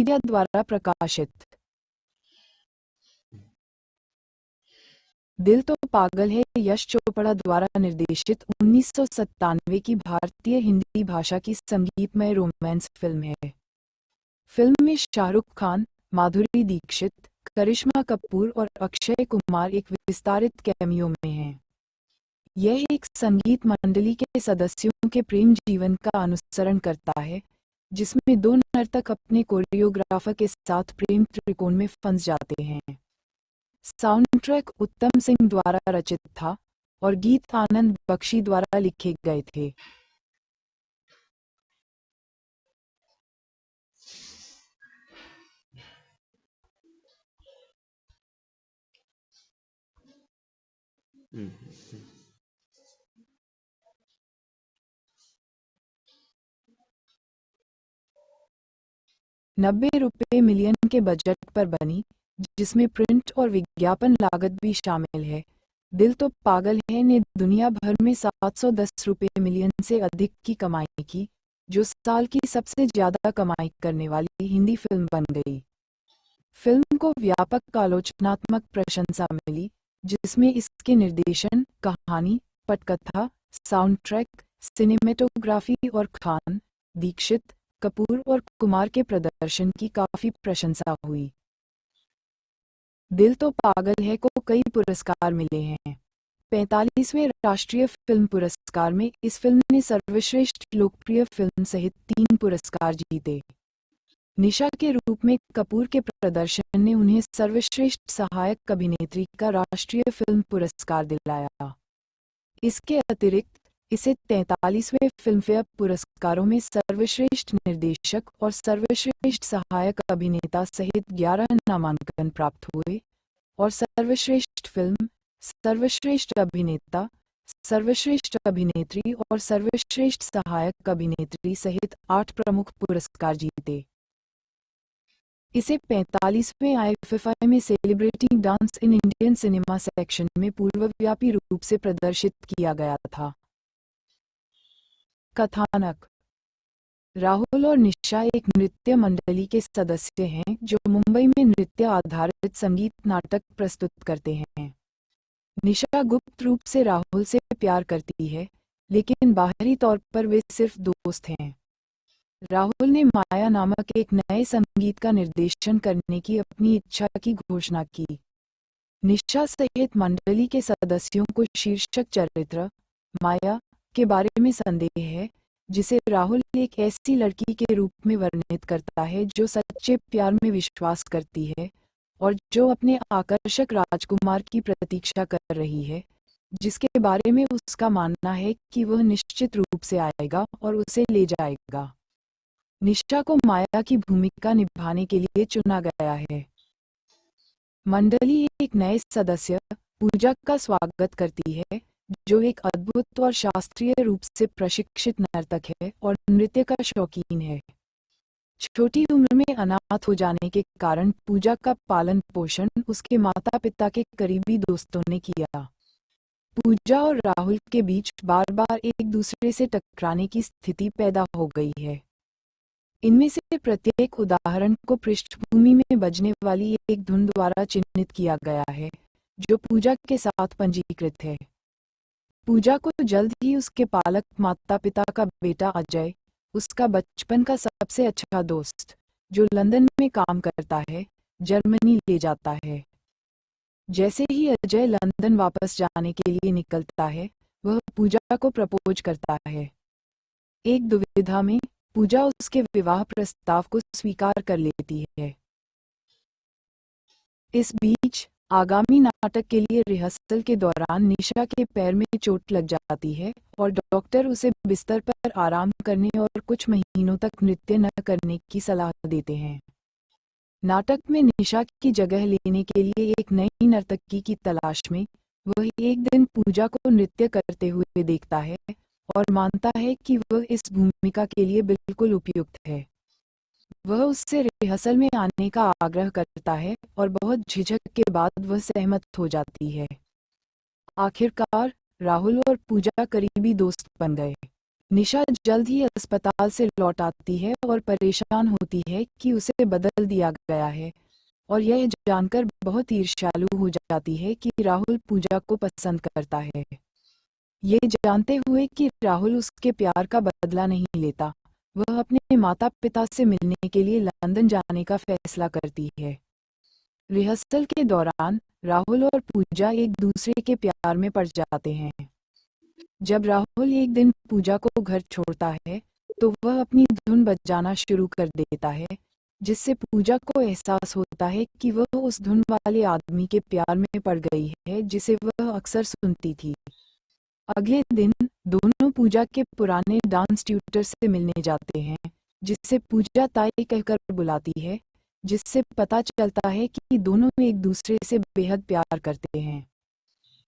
Media द्वारा प्रकाशित। दिल तो पागल है यश चोपड़ा द्वारा निर्देशित 1997 की भारतीय हिंदी भाषा की संगीतमय रोमांस फिल्म है। फिल्म में शाहरुख खान, माधुरी दीक्षित, करिश्मा कपूर और अक्षय कुमार एक विस्तारित कैमियो में हैं। यह एक संगीत मंडली के सदस्यों के प्रेम जीवन का अनुसरण करता है, जिसमें दो नर्तक अपने कोरियोग्राफर के साथ प्रेम त्रिकोण में फंस जाते हैं। साउंडट्रैक उत्तम सिंह द्वारा रचित था और गीत आनंद बख्शी द्वारा लिखे गए थे। हम्म। 90 रुपये मिलियन के बजट पर बनी, जिसमें प्रिंट और विज्ञापन लागत भी शामिल है। दिल तो पागल है ने दुनिया भर में 710 रुपये मिलियन से अधिक की कमाई की, जो साल की सबसे ज्यादा कमाई करने वाली हिंदी फिल्म बन गई। फिल्म को व्यापक आलोचनात्मक प्रशंसा मिली, जिसमें इसके निर्देशन, कहानी, पटकथा, साउंडट्रैक, सिनेमेटोग्राफी और खान, दीक्षित, कपूर और कुमार के प्रदर्शन की काफी प्रशंसा हुई। दिल तो पागल है को कई पुरस्कार मिले हैं। 45वें राष्ट्रीय फिल्म पुरस्कार में इस फिल्म ने सर्वश्रेष्ठ लोकप्रिय फिल्म सहित 3 पुरस्कार जीते। निशा के रूप में कपूर के प्रदर्शन ने उन्हें सर्वश्रेष्ठ सहायक अभिनेत्री का राष्ट्रीय फिल्म पुरस्कार दिलाया। इसके अतिरिक्त इसे 43वें फिल्मफेयर पुरस्कारों में सर्वश्रेष्ठ निर्देशक और सर्वश्रेष्ठ सहायक अभिनेता सहित 11 नामांकन प्राप्त हुए और सर्वश्रेष्ठ फिल्म, सर्वश्रेष्ठ अभिनेता, सर्वश्रेष्ठ अभिनेत्री और सर्वश्रेष्ठ सहायक अभिनेत्री सहित 8 प्रमुख पुरस्कार जीते। इसे 45वें आईएफएफआई में celebrating dance in Indian cinema section में पूर्वव्यापी रूप से प्रदर्शित किया गया था। कथानक: राहुल और निशा एक नृत्य मंडली के सदस्य हैं जो मुंबई में नृत्य आधारित संगीत नाटक प्रस्तुत करते हैं। निशा गुप्त रूप से राहुल से प्यार करती है, लेकिन बाहरी तौर पर वे सिर्फ दोस्त हैं। राहुल ने माया नामक एक नए संगीत का निर्देशन करने की अपनी इच्छा की घोषणा की। निशा सहित मंडली के सदस्यों को शीर्षक चरित्र, माया, के बारे में संदेह है, जिसे राहुल एक ऐसी लड़की के रूप में वर्णित करता है जो सच्चे प्यार में विश्वास करती है और जो अपने आकर्षक राजकुमार की प्रतीक्षा कर रही है, जिसके बारे में उसका मानना है कि वह निश्चित रूप से आएगा और उसे ले जाएगा। निशा को माया की भूमिका निभाने के लिए चुना गया है। मंडली एक नए सदस्य, पूजा का स्वागत करती है, जो एक अद्भुत और शास्त्रीय रूप से प्रशिक्षित नर्तक है और नृत्य का शौकीन है। छोटी उम्र में अनाथ हो जाने के कारण पूजा का पालन पोषण उसके माता पिता के करीबी दोस्तों ने किया। पूजा और राहुल के बीच बार बार एक दूसरे से टकराने की स्थिति पैदा हो गई है। इनमें से प्रत्येक उदाहरण को पृष्ठभूमि में बजने वाली एक धुन द्वारा चिन्हित किया गया है, जो पूजा के साथ पंजीकृत है। पूजा को जल्द ही उसके पालक माता पिता का बेटा अजय, उसका बचपन का सबसे अच्छा दोस्त, जो लंदन में काम करता है, जर्मनी ले जाता है। जैसे ही अजय लंदन वापस जाने के लिए निकलता है, वह पूजा को प्रपोज करता है। एक दुविधा में पूजा उसके विवाह प्रस्ताव को स्वीकार कर लेती है। इस बीच आगामी नाटक के लिए रिहर्सल के दौरान निशा के पैर में चोट लग जाती है और डॉक्टर उसे बिस्तर पर आराम करने और कुछ महीनों तक नृत्य न करने की सलाह देते हैं। नाटक में निशा की जगह लेने के लिए एक नई नर्तकी की तलाश में वह एक दिन पूजा को नृत्य करते हुए देखता है और मानता है कि वह इस भूमिका के लिए बिल्कुल उपयुक्त है। वह उससे रिहर्सल में आने का आग्रह करता है और बहुत झिझक के बाद वह सहमत हो जाती है। आखिरकार राहुल और पूजा करीबी दोस्त बन गए। निशा जल्द ही अस्पताल से लौट आती है और परेशान होती है कि उसे बदल दिया गया है, और यह जानकर बहुत ईर्ष्यालु हो जाती है कि राहुल पूजा को पसंद करता है। ये जानते हुए कि राहुल उसके प्यार का बदला नहीं लेता, वह अपने माता पिता से मिलने के लिए लंदन जाने का फैसला करती है। रिहर्सल के दौरान राहुल और पूजा एक दूसरे के प्यार में पड़ जाते हैं। जब राहुल एक दिन पूजा को घर छोड़ता है तो वह अपनी धुन बजाना शुरू कर देता है, जिससे पूजा को एहसास होता है कि वह उस धुन वाले आदमी के प्यार में पड़ गई है जिसे वह अक्सर सुनती थी। अगले दिन दोनों पूजा के पुराने डांस ट्यूटर से मिलने जाते हैं, जिससे पूजा ताई कहकर बुलाती है, जिससे पता चलता है कि दोनों एक दूसरे से बेहद प्यार करते हैं।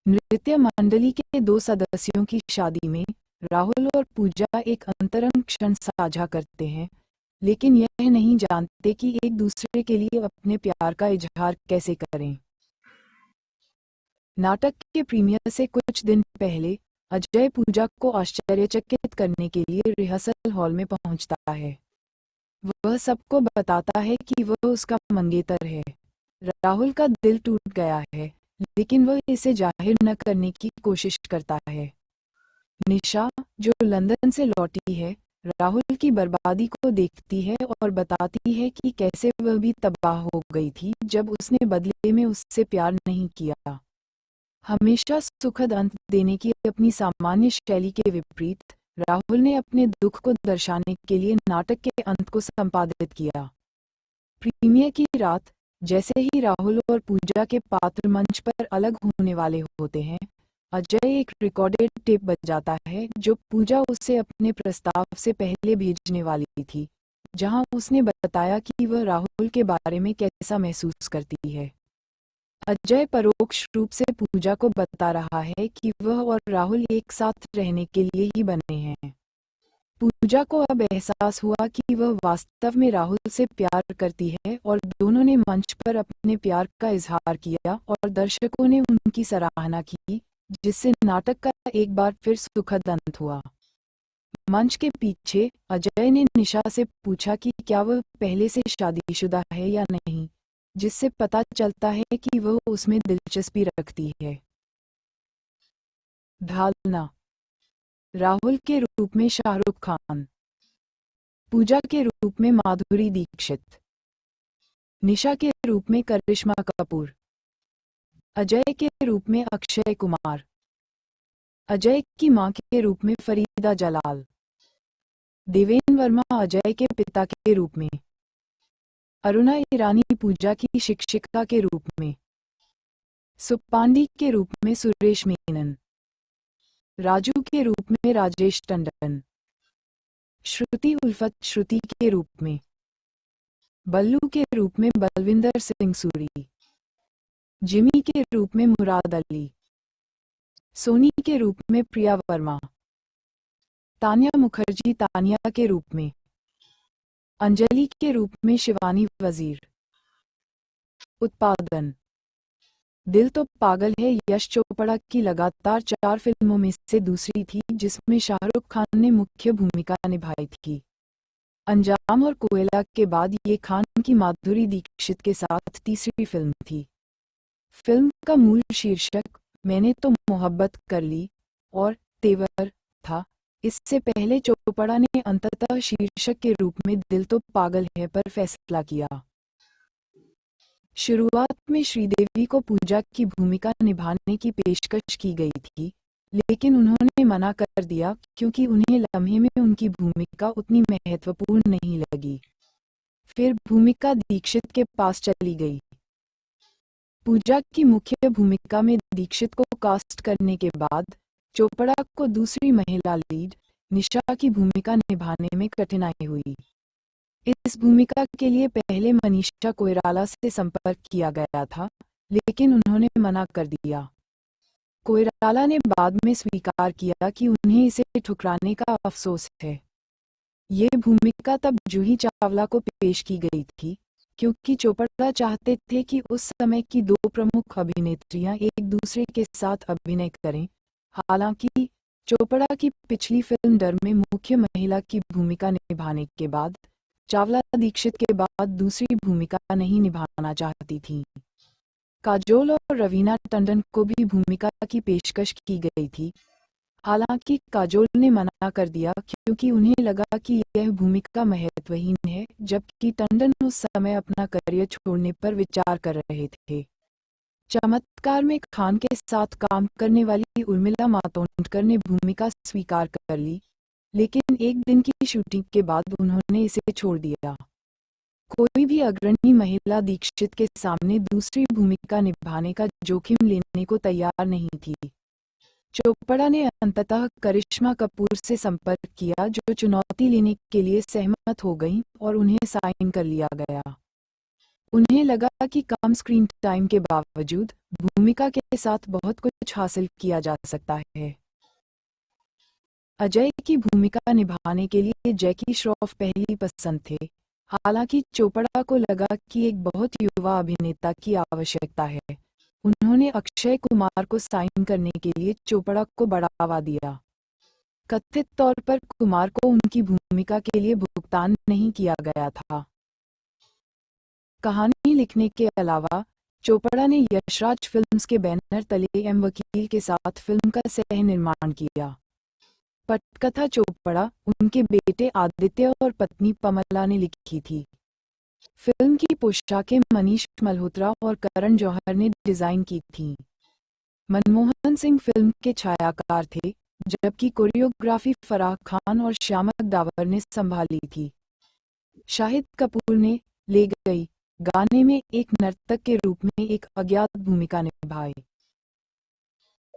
नृत्य मंडली के दो सदस्यों की शादी में राहुल और पूजा एक अंतरंग क्षण साझा करते हैं, लेकिन यह नहीं जानते कि एक दूसरे के लिए अपने प्यार का इजहार कैसे करें। नाटक के प्रीमियर से कुछ दिन पहले अजय पूजा को आश्चर्यचकित करने के लिए रिहर्सल हॉल में पहुंचता है। वह सबको बताता है कि वह उसका मंगेतर है। राहुल का दिल टूट गया है, लेकिन वह इसे जाहिर न करने की कोशिश करता है। निशा, जो लंदन से लौटी है, राहुल की बर्बादी को देखती है और बताती है कि कैसे वह भी तबाह हो गई थी जब उसने बदले में उससे प्यार नहीं किया। हमेशा सुखद अंत देने की अपनी सामान्य शैली के विपरीत राहुल ने अपने दुख को दर्शाने के लिए नाटक के अंत को संपादित किया। प्रीमियर की रात जैसे ही राहुल और पूजा के पात्र मंच पर अलग होने वाले होते हैं, अजय एक रिकॉर्डेड टेप बजाता है जो पूजा उसे अपने प्रस्ताव से पहले भेजने वाली थी, जहां उसने बताया कि वह राहुल के बारे में कैसा महसूस करती है। अजय परोक्ष रूप से पूजा को बता रहा है कि वह और राहुल एक साथ रहने के लिए ही बने हैं। पूजा को अब एहसास हुआ कि वह वास्तव में राहुल से प्यार करती है और दोनों ने मंच पर अपने प्यार का इजहार किया और दर्शकों ने उनकी सराहना की, जिससे नाटक का एक बार फिर सुखद अंत हुआ। मंच के पीछे अजय ने निशा से पूछा कि क्या वह पहले से शादीशुदा है या नहीं, जिससे पता चलता है कि वह उसमें दिलचस्पी रखती है। ढालना। राहुल के रूप में शाहरुख खान, पूजा के रूप में माधुरी दीक्षित, निशा के रूप में करिश्मा कपूर, अजय के रूप में अक्षय कुमार, अजय की मां के रूप में फरीदा जलाल, देवेन वर्मा अजय के पिता के रूप में, अरुणा ईरानी पूजा की शिक्षिका के रूप में, सुपांडी के रूप में सुरेश मेनन, राजू के रूप में राजेश टंडन, श्रुति उल्फत श्रुति के रूप में, बल्लू के रूप में बलविंदर सिंह सूरी, जिमी के रूप में मुराद अली, सोनी के रूप में प्रिया वर्मा, तान्या मुखर्जी तान्या के रूप में, अंजलि के रूप में शिवानी वजीर। उत्पादन। दिल तो पागल है यश चोपड़ा की लगातार 4 फिल्मों में से दूसरी थी जिसमें शाहरुख खान ने मुख्य भूमिका निभाई थी। अंजाम और कोयला के बाद ये खान की माधुरी दीक्षित के साथ तीसरी फिल्म थी। फिल्म का मूल शीर्षक मैंने तो मोहब्बत कर ली और तेवर था। इससे पहले चोपड़ा ने अंततः शीर्षक के रूप में दिल तो पागल है पर फैसला किया। शुरुआत में श्रीदेवी को पूजा की भूमिका निभाने की पेशकश की गई थी, लेकिन उन्होंने मना कर दिया क्योंकि उन्हें लम्हे में उनकी भूमिका उतनी महत्वपूर्ण नहीं लगी। फिर भूमिका दीक्षित के पास चली गई। पूजा की मुख्य भूमिका में दीक्षित को कास्ट करने के बाद चोपड़ा को दूसरी महिला लीड निशा की भूमिका निभाने में कठिनाई हुई। इस भूमिका के लिए पहले मनीषा कोइराला से संपर्क किया गया था, लेकिन उन्होंने मना कर दिया। कोइराला ने बाद में स्वीकार किया कि उन्हें इसे ठुकराने का अफसोस है। ये भूमिका तब जूही चावला को पेश की गई थी, क्योंकि चोपड़ा चाहते थे कि उस समय की 2 प्रमुख अभिनेत्रियां एक दूसरे के साथ अभिनय करें। हालांकि चोपड़ा की पिछली फिल्म डर में मुख्य महिला की भूमिका निभाने के बाद चावला दीक्षित के बाद दूसरी भूमिका नहीं निभाना चाहती थीं। काजोल और रवीना टंडन को भी भूमिका की पेशकश की गई थी। हालांकि काजोल ने मना कर दिया क्योंकि उन्हें लगा कि यह भूमिका महत्वहीन है, जबकि टंडन उस समय अपना करियर छोड़ने पर विचार कर रहे थे। चमत्कार में खान के साथ काम करने वाली उर्मिला मातोंडकर ने भूमिका स्वीकार कर ली, लेकिन एक दिन की शूटिंग के बाद उन्होंने इसे छोड़ दिया। कोई भी अग्रणी महिला दीक्षित के सामने दूसरी भूमिका निभाने का जोखिम लेने को तैयार नहीं थी। चोपड़ा ने अंततः करिश्मा कपूर से संपर्क किया, जो चुनौती लेने के लिए सहमत हो गईं और उन्हें साइन कर लिया गया। उन्हें लगा कि कम स्क्रीन टाइम के बावजूद भूमिका के साथ बहुत कुछ हासिल किया जा सकता है। अजय की भूमिका निभाने के लिए जैकी श्रॉफ पहली पसंद थे। हालांकि चोपड़ा को लगा कि एक बहुत युवा अभिनेता की आवश्यकता है। उन्होंने अक्षय कुमार को साइन करने के लिए चोपड़ा को बढ़ावा दिया। कथित तौर पर कुमार को उनकी भूमिका के लिए भुगतान नहीं किया गया था। कहानी लिखने के अलावा चोपड़ा ने यशराज फिल्म्स के बैनर तले एम वकील के साथ फिल्म का सह निर्माण किया। पटकथा चोपड़ा, उनके बेटे आदित्य और पत्नी पमला ने लिखी थी। फिल्म की पोशाकें मनीष मल्होत्रा और करण जौहर ने डिजाइन की थीं। मनमोहन सिंह फिल्म के छायाकार थे, जबकि कोरियोग्राफी फराह खान और श्यामक डावर ने संभाली थी। शाहिद कपूर ने ले गई गाने में एक नर्तक के रूप में एक अज्ञात भूमिका निभाई।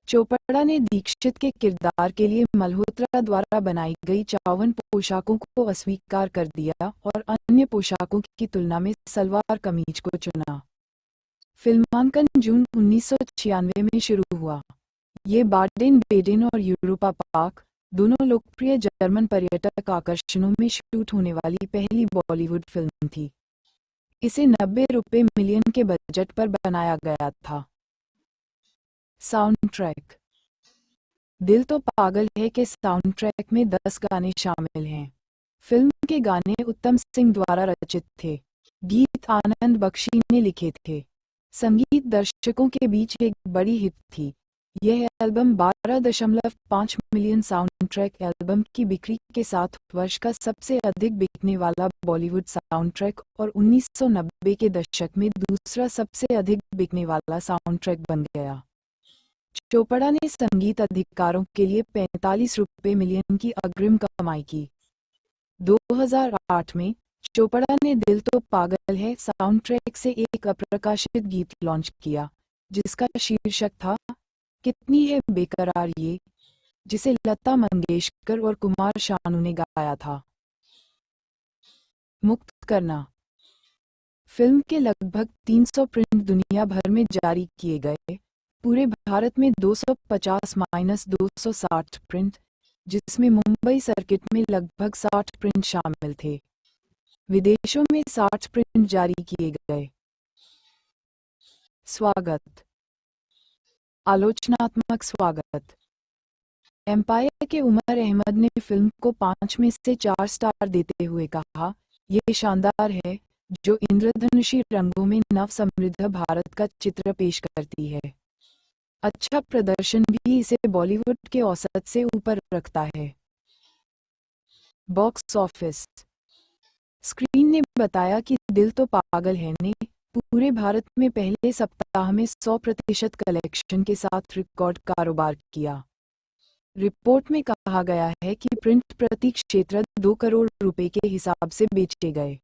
चोपड़ा ने दीक्षित के किरदार के लिए मल्होत्रा द्वारा बनाई गई 54 पोशाकों को अस्वीकार कर दिया और अन्य पोशाकों की तुलना में सलवार कमीज को चुना। फिल्मांकन जून 1996 में शुरू हुआ। ये बाडेन-बेडेन और यूरोपा पार्क, दोनों लोकप्रिय जर्मन पर्यटक आकर्षणों में शूट होने वाली पहली बॉलीवुड फिल्म थी। इसे 90 रुपये मिलियन के बजट पर बनाया गया था। Sound track. दिल तो पागल है के साउंड ट्रैक में 10 गाने शामिल हैं। फिल्म के गाने उत्तम सिंह द्वारा रचित थे। गीत आनंद बख्शी ने लिखे थे। संगीत दर्शकों के बीच एक बड़ी हिट थी। यह album 12.5 million sound track album की बिक्री के साथ वर्ष का सबसे अधिक बिकने वाला बॉलीवुड साउंड ट्रैक और 1990 के दशक में दूसरा सबसे अधिक बिकने वाला साउंड ट्रैक बन गया। चोपड़ा ने संगीत अधिकारों के लिए 45 रुपये मिलियन की अग्रिम कमाई की। 2008 में चोपड़ा ने दिल तो पागल है साउंड ट्रैक से एक अप्रकाशित गीत लॉन्च किया, जिसका शीर्षक था कितनी है बेकरार ये, जिसे लता मंगेशकर और कुमार शानू ने गाया था। मुक्त करना। फिल्म के लगभग 300 प्रिंट दुनिया भर में जारी किए गए। पूरे भारत में 250-260 प्रिंट, जिसमें मुंबई सर्किट में लगभग 60 प्रिंट शामिल थे। विदेशों में 60 प्रिंट जारी किए गए। स्वागत। आलोचनात्मक स्वागत। एम्पायर के उमर अहमद ने फिल्म को 5 में से 4 स्टार देते हुए कहा, यह शानदार है, जो इंद्रधनुषी रंगों में नव समृद्ध भारत का चित्र पेश करती है। अच्छा प्रदर्शन भी इसे बॉलीवुड के औसत से ऊपर रखता है। Box office. स्क्रीन ने बताया कि दिल तो पागल है ने पूरे भारत में पहले सप्ताह में 100% कलेक्शन के साथ रिकॉर्ड कारोबार किया। रिपोर्ट में कहा गया है कि प्रिंट प्रति क्षेत्र 2 करोड़ रुपए के हिसाब से बेचे गए।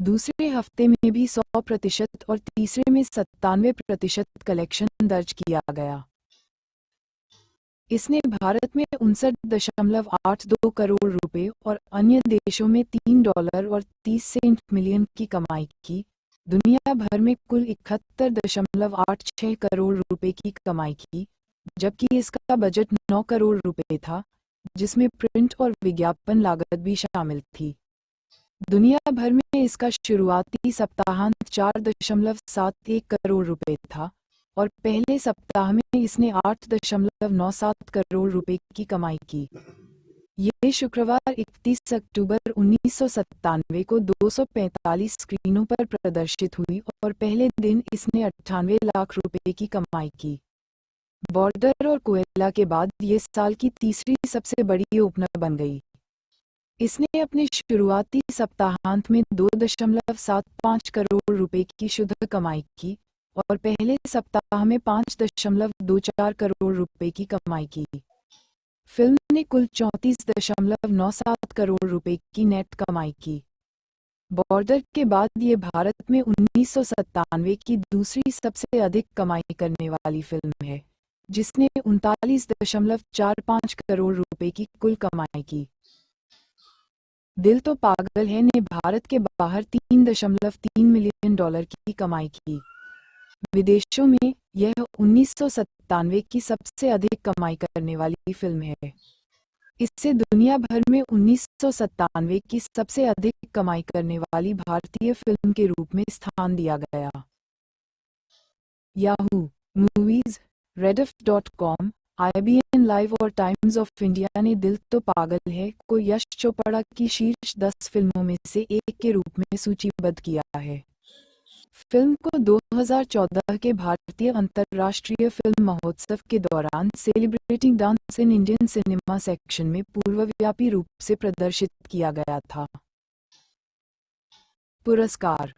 दूसरे हफ्ते में भी 100% और तीसरे में 97% कलेक्शन दर्ज किया गया। इसने भारत में 59.82 करोड़ रुपए और अन्य देशों में $3.30 मिलियन की कमाई की। दुनिया भर में कुल 71.86 करोड़ रुपए की कमाई की, जबकि इसका बजट 9 करोड़ रुपए था, जिसमें प्रिंट और विज्ञापन लागत भी शामिल थी। दुनिया भर में इसका शुरुआती सप्ताहांत 4.71 करोड़ रुपए था, और पहले सप्ताह में इसने 8.97 करोड़ रुपए की कमाई की। ये शुक्रवार 31 अक्टूबर 1997 को 245 स्क्रीनों पर प्रदर्शित हुई और पहले दिन इसने 98 लाख रुपए की कमाई की। बॉर्डर और कोयला के बाद ये साल की तीसरी सबसे बड़ी ओपनर बन गई। इसने अपने शुरुआती सप्ताहांत में 2.75 करोड़ रुपए की शुद्ध कमाई की और पहले सप्ताह में 5.24 करोड़ रुपए की कमाई की। फिल्म ने कुल 34.97 करोड़ रुपए की नेट कमाई की। बॉर्डर के बाद ये भारत में 1997 की दूसरी सबसे अधिक कमाई करने वाली फिल्म है, जिसने 39.45 करोड़ रुपए की कुल कमाई की। दिल तो पागल है ने भारत के बाहर $3.3 मिलियन की कमाई की। विदेशों में यह 1997 की सबसे अधिक कमाई करने वाली फिल्म है। इससे दुनिया भर में 1997 की सबसे अधिक कमाई करने वाली भारतीय फिल्म के रूप में स्थान दिया गया। Yahoo movies, rediff.com, IBN live और टाइम्स ऑफ इंडिया ने दिल तो पागल है को यश चोपड़ा की शीर्ष 10 फिल्मों में से एक के रूप में सूचीबद्ध किया है। फिल्म को 2014 के भारतीय अंतर्राष्ट्रीय फिल्म महोत्सव के दौरान celebrating dance in Indian cinema section में पूर्वव्यापी रूप से प्रदर्शित किया गया था। पुरस्कार।